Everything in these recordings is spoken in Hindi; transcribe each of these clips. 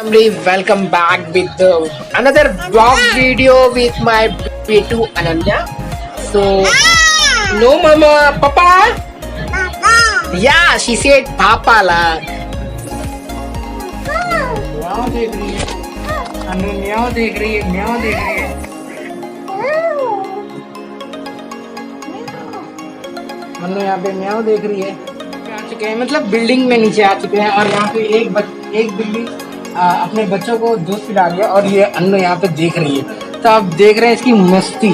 Family, welcome back with another vlog video with my Petu Ananya. So, no mama, papa? Yeah, she said papa la. म्याओ देख रही है अनु, म्याओ देख रही है, म्याओ देख रही है। अनु यहाँ पे म्याओ देख रही है। आ चुके हैं, मतलब बिल्डिंग में नीचे आ चुके हैं और यहाँ पे एक बिल्ली अपने बच्चों को दूध पिला रही है और ये अनु यहाँ पे देख रही है। तो आप देख रहे हैं इसकी मस्ती।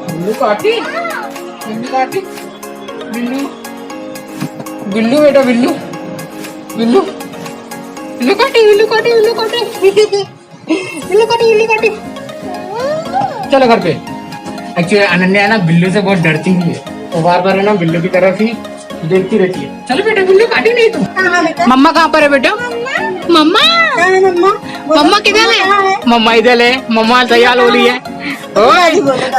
बिल्लू काटी, बिल्लू काटी, बिल्लू बिल्लू बेटा बिल्लू बिल्लू बिल्लू काटी, बिल्लू काटी, बिल्लू काटी, बिल्लू काटी, बिल्लू काटी। चलो घर पे। एक्चुअली अनन्या ना बिल्लू से बहुत डरती भी है, तो बार बार है ना बिल्लू की तरफ ही देखती रहती है। चलो बेटा, बिल्लू काटी नहीं तू। मम्मा कहाँ पर है बेटा? मम्मा मम्मा किधर है? मम्मा इधर है, मम्मा तैयार हो रही है।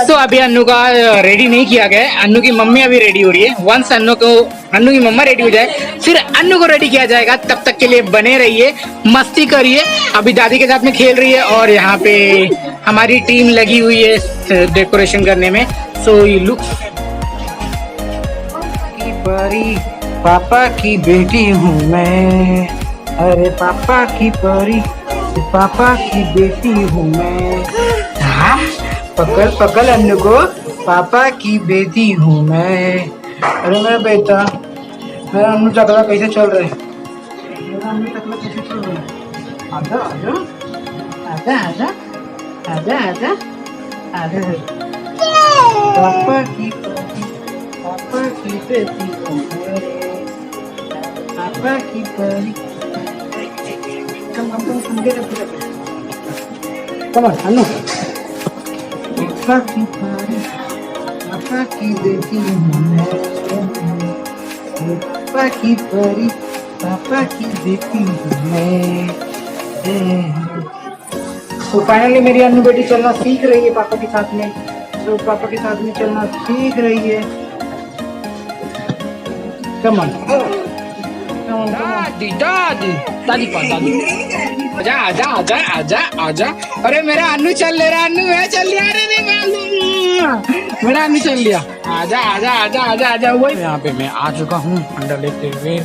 तो अभी अन्नू का रेडी नहीं किया गया है, अन्नू की मम्मी अभी रेडी हो रही है। वंस अन्नू की मम्मा रेडी हो जाए फिर अन्नू को रेडी किया जाएगा। तब तक के लिए बने रहिए, मस्ती करिए। अभी दादी के साथ में खेल रही है और यहाँ पे हमारी टीम लगी हुई है डेकोरेशन करने में। सो ये लुक परी, पापा की बेटी हूँ मैं, अरे पापा की परी, पापा की बेटी हूँ मैं। हाँ, पकड़ पकड़ अन्नू को, पापा की बेटी हूँ मैं। अरे मेरा बेटा, मेरा अन्नू टकला कैसे चल रहा है? मेरा अन्नू टकला कैसे चल रहा है? आजा आजा आजा आजा आजा आजा आजा। पापा की बेटी, पापा की बेटी हूँ मैं, पापा की परी। Come on, Annu. पापा की परी, पापा की बेटी हूँ मैं, पापा की परी, पापा की बेटी हूँ मैं। तो फाइनली मेरी अन्नू बेटी चलना सीख रही है पापा के साथ में। तो पापा के साथ में चलना सीख रही है। Come on, दादी दादी दादी पास, दादी आजा आजा आजा आजा आजा। अरे मेरा अन्नू चल ले रहा, अन्नू मैं चल लिया। अरे मेरा अन्नू चल लिया। आजा आजा आजा आजा आजा। वही यहाँ पे मैं आ चुका हूँ अंडा लेते हुए।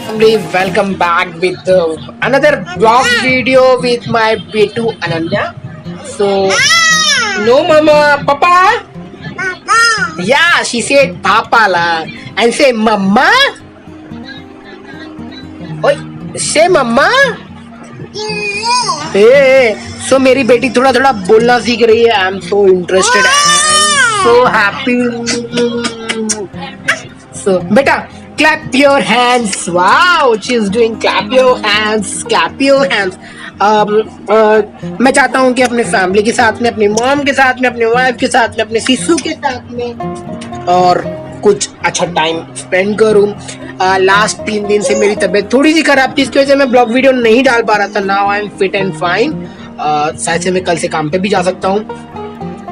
Family, welcome back with another vlog video with my Petu Ananya. So, no mama, papa? Yeah, she said papa la. And say mama? Oi, say mama? Hey, so मेरी बेटी थोड़ा थोड़ा बोलना सीख रही है। I am so interested, so happy. So बेटा, clap your hands. Wow, she is doing clap your hands, clap your hands. मैं चाहता हूँ कि अपने फैमिली के साथ में, अपनी मॉम के साथ में, अपने वाइफ के साथ में, अपने सिसु के साथ में और कुछ अच्छा टाइम स्पेंड करूँ। लास्ट 3 दिन से मेरी तबीयत थोड़ी सी खराब थी, इसकी वजह से मैं ब्लॉग वीडियो नहीं डाल पा रहा था। Now I am fit and fine. शायद से मैं कल से काम पे भी जा सकता हूँ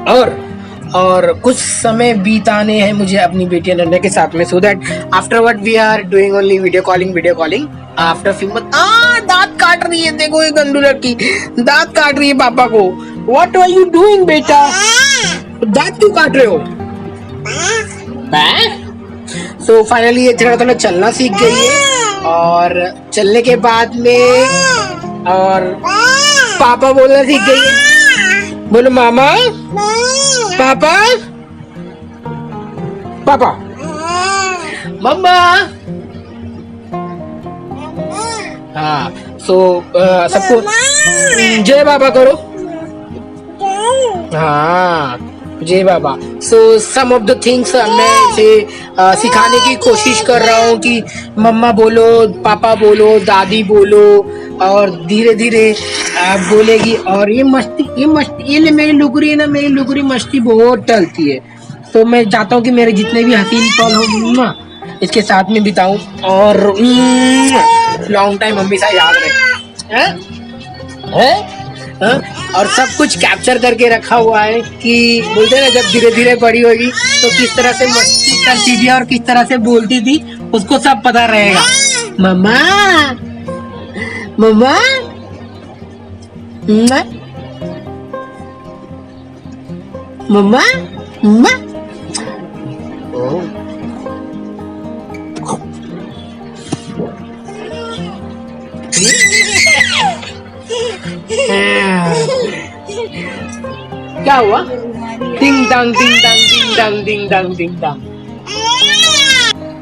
और कुछ समय बीताने हैं मुझे अपनी बेटी अनन्या के साथ में। So that afterward we are doing only video calling after few month. दांत काट रही है, देखो ये गंदू लड़की दांत काट रही है पापा को। व्हाट आर यू डूइंग बेटा? दांत क्यों काट रहे हो? सो फाइनली ये थोड़ा थोड़ा चलना सीख गई है और चलने के बाद में और पापा बोलना सीख गई है। बोलो मामा, पापा, पापा, मम्मा। हाँ, सो सबको जय बाबा करो। हाँ, जय बाबा। सो सम ऑफ द थिंग्स मैं इसे सिखाने की कोशिश कर रहा हूँ कि मम्मा बोलो, पापा बोलो, दादी बोलो और धीरे धीरे बोलेगी। और ये ये मेरी लुगरी है ना, मेरी लुगरी मस्ती बहुत टलती है। तो मैं चाहता हूँ कि मेरे जितने भी हसीन पल हो इसके साथ में बिताऊं और लॉन्ग टाइम हमेशा याद रहे। और सब कुछ कैप्चर करके रखा हुआ है कि बोलते हैं ना जब धीरे धीरे बड़ी होगी तो किस तरह से मस्ती करती थी और किस तरह से बोलती थी उसको सब पता रहेगा। मम्मा मम्मा मम्मा मम्मा क्या हुआ? टिंग टांग टिंग टांग टिंग टांग टिंग टांग टिंग टांग।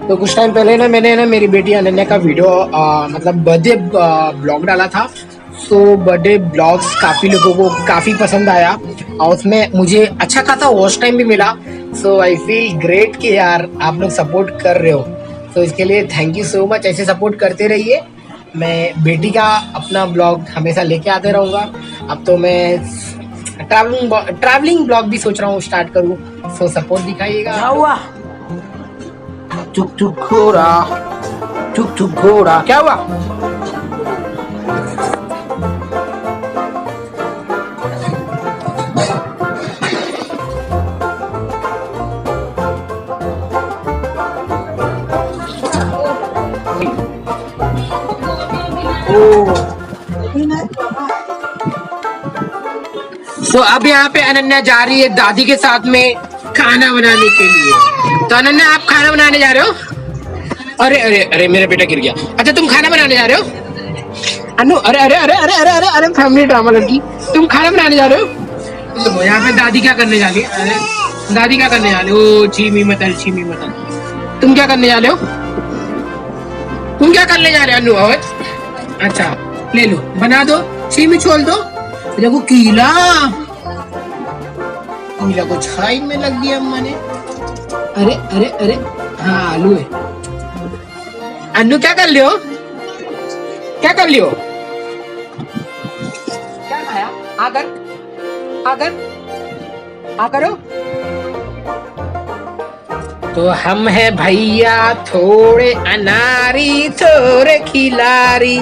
तो कुछ टाइम पहले ना मैंने ना मेरी बेटी अनन्या का वीडियो मतलब बर्थडे ब्लॉग डाला था। सो बर्थडे ब्लॉग्स काफ़ी लोगों को काफ़ी पसंद आया और उसमें मुझे अच्छा खासा वॉच टाइम भी मिला। सो आई फील ग्रेट कि यार आप लोग सपोर्ट कर रहे हो। तो इसके लिए थैंक यू सो मच। ऐसे सपोर्ट करते रहिए। मैं बेटी का अपना ब्लॉग हमेशा लेके आते रहूँगा। अब तो मैं ट्रैवलिंग ब्लॉग भी सोच रहा हूँ स्टार्ट करूँ। सो सपोर्ट दिखाइएगा। क्या हुआ? चुप चुप घोड़ा, चुप चुप घोड़ा, क्या हुआ? तो अब यहाँ पे अनन्या जा रही है दादी के साथ में खाना बनाने के लिए। तो अनन्या आप खाना बनाने जा रहे हो? अरे अरे अरे मेरा बेटा गिर गया। अच्छा तुम खाना बनाने जा रहे हो अनु? अरे अरे अरे अरे अरे अरे अरे फैमिली ड्रामा लड़की, तुम खाना बनाने जा रहे हो? तो यहाँ पे दादी क्या करने जा रही है? अरे दादी क्या करने जा रहे हो? छीमी मतल छीमी मतल। तुम क्या करने जा रहे हो? तुम क्या करने जा रहे हो अनु? अवध अच्छा ले लो बना दो, छीमी छोड़ दो। देखो कीला कीला को छाई में लग दिया अम्मा ने। अरे अरे अरे हाँ आलू है। अन्नू क्या कर लियो? क्या कर लियो? क्या खाया? आकर आकर आकर हो। तो हम है भैया थोड़े अनारी थोड़े खिलाड़ी,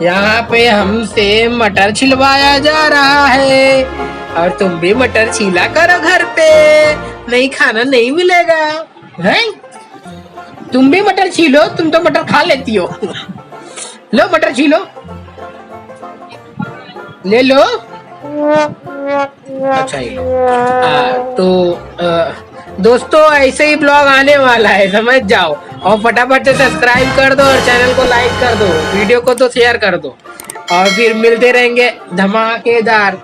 यहाँ पे हमसे मटर छिलवाया जा रहा है और तुम भी मटर छीला करो घर पे, नहीं खाना नहीं मिलेगा है। तुम भी मटर छीलो, तुम तो मटर खा लेती हो। लो मटर छीलो, ले लो। अच्छा ये तो दोस्तों ऐसे ही ब्लॉग आने वाला है, समझ जाओ। और फटाफट से सब्सक्राइब कर दो और चैनल को लाइक कर दो, वीडियो को तो शेयर कर दो और फिर मिलते रहेंगे धमाकेदार।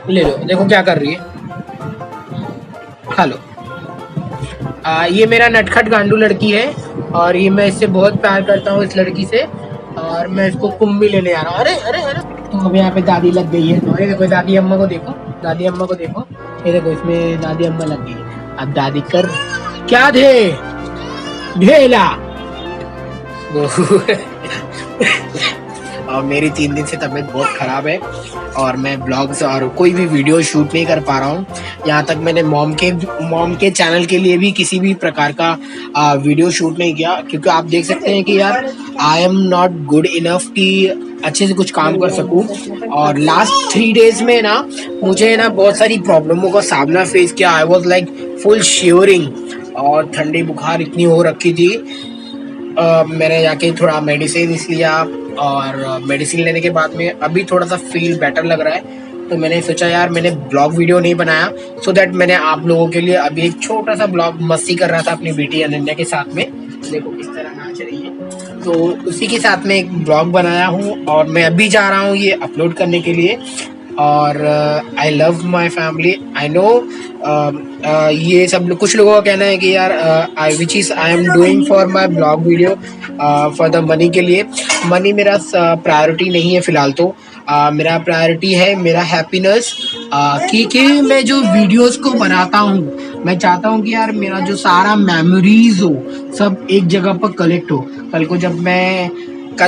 ले लो, देखो क्या कर रही है, खा लो। ये मेरा नटखट गांडू लड़की है और ये मैं इससे बहुत प्यार करता हूँ इस लड़की से, और मैं इसको कुंभ भी लेने आ रहा हूँ। अरे अरे अरे तो अब यहाँ पे दादी लग गई है। और ये देखो दादी अम्मा को देखो, दादी अम्मा को देखो, ये देखो इसमें दादी अम्मा लग गई है। अब दादी कर क्या दे ढेला। और मेरी 3 दिन से तबीयत बहुत खराब है और मैं ब्लॉग्स और कोई भी वीडियो शूट नहीं कर पा रहा हूँ। यहाँ तक मैंने मॉम के चैनल के लिए भी किसी भी प्रकार का वीडियो शूट नहीं किया, क्योंकि आप देख सकते हैं कि यार I am not good enough कि अच्छे से कुछ काम कर सकूं। और लास्ट 3 डेज में ना मुझे ना बहुत सारी प्रॉब्लमों का सामना फेस किया। I was like full shivering और ठंडी बुखार इतनी हो रखी थी। मैंने जाके थोड़ा मेडिसिन लिया और मेडिसिन लेने के बाद में अभी थोड़ा सा फील बेटर लग रहा है। तो मैंने सोचा यार मैंने ब्लॉग वीडियो नहीं बनाया, सो दैट मैंने आप लोगों के लिए अभी एक छोटा सा ब्लॉग मस्ती कर रहा था अपनी बेटी अनन्या के साथ में। देखो किस तरह नाच रही है, तो उसी के साथ में एक ब्लॉग बनाया हूँ और मैं अभी जा रहा हूँ ये अपलोड करने के लिए। और I love my family, I know ये सब कुछ लोगों का कहना है कि यार which is I am doing for my blog video for the money के लिए। मनी मेरा प्रायोरिटी नहीं है फ़िलहाल। तो मेरा प्रायोरिटी है मेरा हैप्पीनेस, क्योंकि मैं जो वीडियोस को बनाता हूँ मैं चाहता हूँ कि यार मेरा जो सारा मेमोरीज हो सब एक जगह पर कलेक्ट हो। कल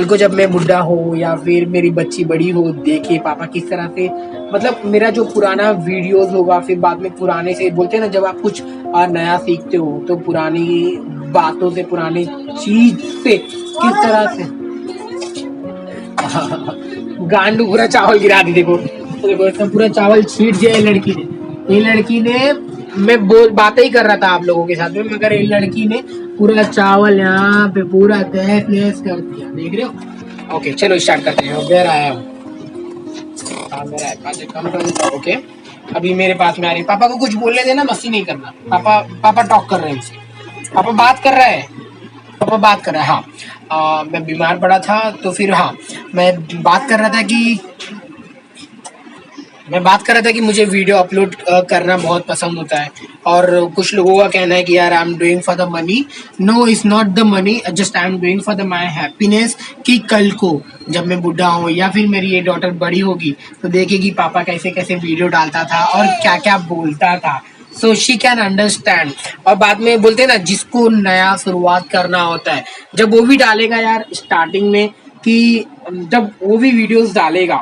को जब मैं बुढ़ा हो या फिर मेरी बच्ची बड़ी हो, देखे पापा किस तरह से, मतलब मेरा जो पुराना वीडियोस होगा, फिर बाद में पुराने से बोलते हैं ना जब आप कुछ नया सीखते हो तो पुरानी बातों से पुरानी चीज से किस तरह से गांडू पूरा चावल गिरा दी। देखो तो देखो इसमें पूरा चावल छीट दिया है लड़की ने। ये लड़की ने, मैं बातें ही कर रहा था आप लोगों के साथ में, मगर ये लड़की ने पूरा चावल यहाँ पे पूरा तहस नहस कर दिया, देख रहे हो। ओके चलो स्टार्ट करते हैं। वेयर आया हूँ, ओके अभी मेरे पास में आ रही। पापा को कुछ बोलने देना, मस्ती नहीं करना। पापा टॉक कर रहे हैं मुझसे, पापा बात कर रहा है, पापा बात कर रहा है। हाँ मैं बीमार पड़ा था तो फिर हाँ मैं बात कर रहा था कि मुझे वीडियो अपलोड करना बहुत पसंद होता है। और कुछ लोगों का कहना है कि यार I am doing for the money. No it's not the money, just I am doing for the my happiness. कि कल को जब मैं बुढ़ा हूँ या फिर मेरी ये डॉटर बड़ी होगी तो देखेगी पापा कैसे कैसे वीडियो डालता था और क्या क्या बोलता था, सो शी कैन अंडरस्टैंड। और बाद में बोलते हैं ना, जिसको नया शुरुआत करना होता है, जब वो भी डालेगा यार स्टार्टिंग में, कि जब वो भी वीडियोस डालेगा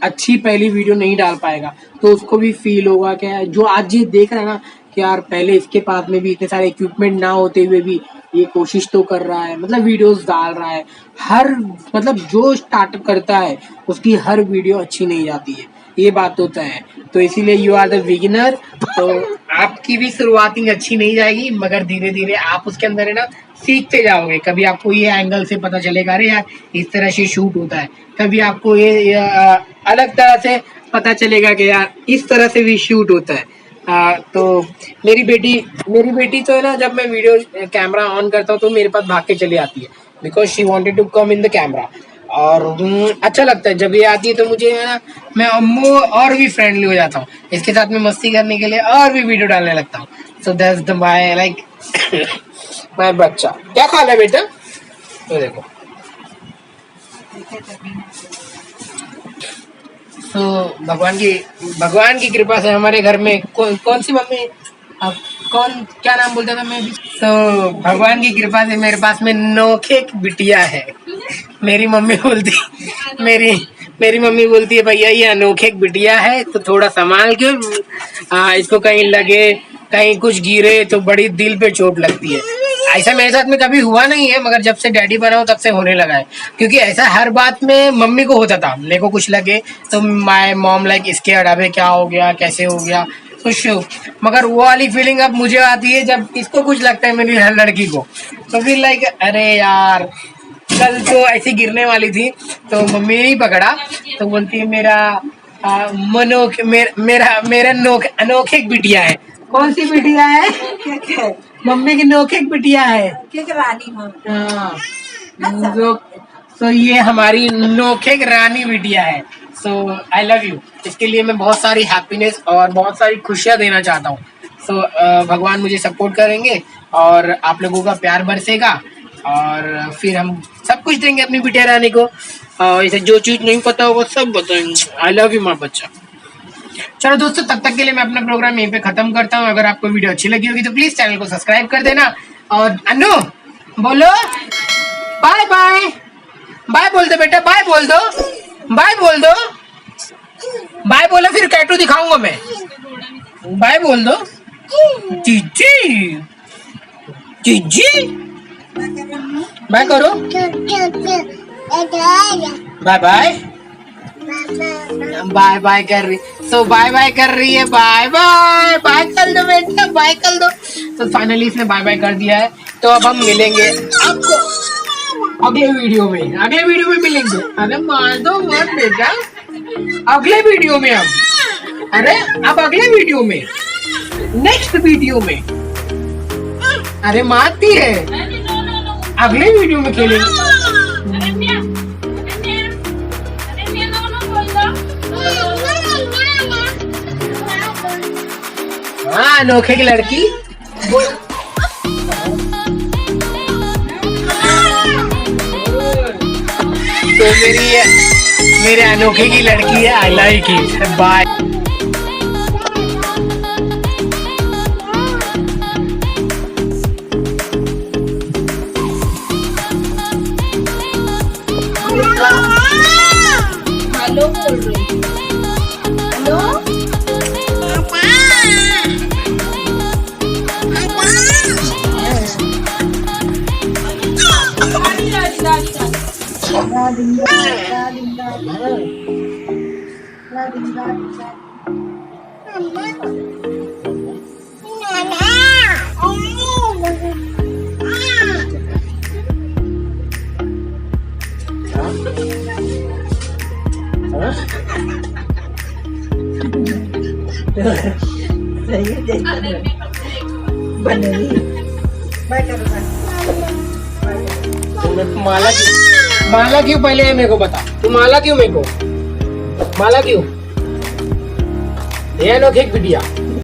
अच्छी पहली वीडियो नहीं डाल पाएगा तो उसको भी फील होगा कि जो आज ये देख रहा है ना कि यार पहले इसके पास में भी इतने सारे इक्विपमेंट ना होते हुए भी ये कोशिश तो कर रहा है, मतलब वीडियोस डाल रहा है। हर मतलब जो स्टार्ट करता है उसकी हर वीडियो अच्छी नहीं जाती है, ये बात होता है। तो इसीलिए यू आर द बिगिनर, तो आपकी भी शुरुआतिंग अच्छी नहीं जाएगी, मगर धीरे धीरे आप उसके अंदर है ना सीखते जाओगे। कभी आपको ये एंगल से पता चलेगा, अरे यार इस तरह से शूट होता है। कभी आपको ये अलग तरह से पता चलेगा कि यार इस तरह से भी शूट होता है। तो मेरी बेटी तो है ना, जब मैं वीडियो कैमरा ऑन करता हूँ तो मेरे पास भाग के चली आती है, because she wanted to come in the camera. और अच्छा लगता है जब ये आती है, तो मुझे है ना मैं और भी फ्रेंडली हो जाता हूँ, इसके साथ में मस्ती करने के लिए और भी वीडियो डालने लगता हूँ। So that's the my like my बच्चा। क्या खा है बेटा? तो देखो तो भगवान की कृपा से हमारे घर में कौन सी मम्मी, अब कौन क्या नाम बोलता था मैं भी, तो भगवान की कृपा से मेरे पास में नोखे बिटिया है। मेरी मम्मी बोलती है भैया ये अनोखे बिटिया है तो थोड़ा संभाल के इसको, कहीं लगे कहीं कुछ गिरे तो बड़ी दिल पे चोट लगती है। ऐसा मेरे साथ में कभी हुआ नहीं है, मगर जब से डैडी बना हूं तब से होने लगा है, क्योंकि ऐसा हर बात में मम्मी को होता था। मेरे को कुछ लगे तो माय मॉम लाइक इसके अड़ाबे क्या हो गया, कैसे हो गया, खुश हो। मगर वो वाली फीलिंग अब मुझे आती है जब इसको कुछ लगता है मेरी लड़की को, तो फिर लाइक अरे यार कल तो ऐसी गिरने वाली थी तो मम्मी ने ही पकड़ा, तो बोलती है मेरा अनोखे बिटिया है। कौन सी बिटिया है? मम्मी की नोखे बिटिया है, रानी। हाँ तो ये हमारी नोखे रानी बिटिया है। सो आई लव यू। इसके लिए मैं बहुत सारी हैप्पीनेस और बहुत सारी खुशियाँ देना चाहता हूँ। सो भगवान मुझे सपोर्ट करेंगे और आप लोगों का प्यार बरसेगा और फिर हम सब कुछ देंगे अपनी बिटिया रानी को। इसे जो चीज नहीं पता होगा सब बताएंगे। आई लव यू माँ बच्चा। चलो दोस्तों, तब तक के लिए मैं अपना प्रोग्राम यहीं पे खत्म करता हूँ। अगर आपको वीडियो अच्छी लगी होगी तो प्लीज चैनल को सब्सक्राइब कर देना। और अनु बोलो बाय बाय, बाय बोल दो बेटा, बाय बोल दो, बाय बोल दो, बाय बोलो फिर टैटू दिखाऊंगा मैं। बाय बोल दो जीजी, जीजी बाय करो, बाय बाय, बाय बाय कर रही, तो बाय बाय कर रही है, बाय बाय, बाय कर दो बेटा, बाय कर दो। तो फाइनली इसने बाय बाय कर दिया है। तो अब हम मिलेंगे आपको अगले वीडियो में, अगले वीडियो में मिलेंगे। अरे मार दो मत बेटा, अगले वीडियो में अब, अरे अब अगले वीडियो में, नेक्स्ट वीडियो में, अरे मारती है, अगले वीडियो में खेलेंगे। हाँ अनोखे की लड़की तो मेरे अनोखे की लड़की है। I like it, bye. Hello बोल रही, हेलो माला क्यों पहले ये मेरे को बता, तू माला क्यों मेरे को, माला क्यों? ये लो एक बिटिया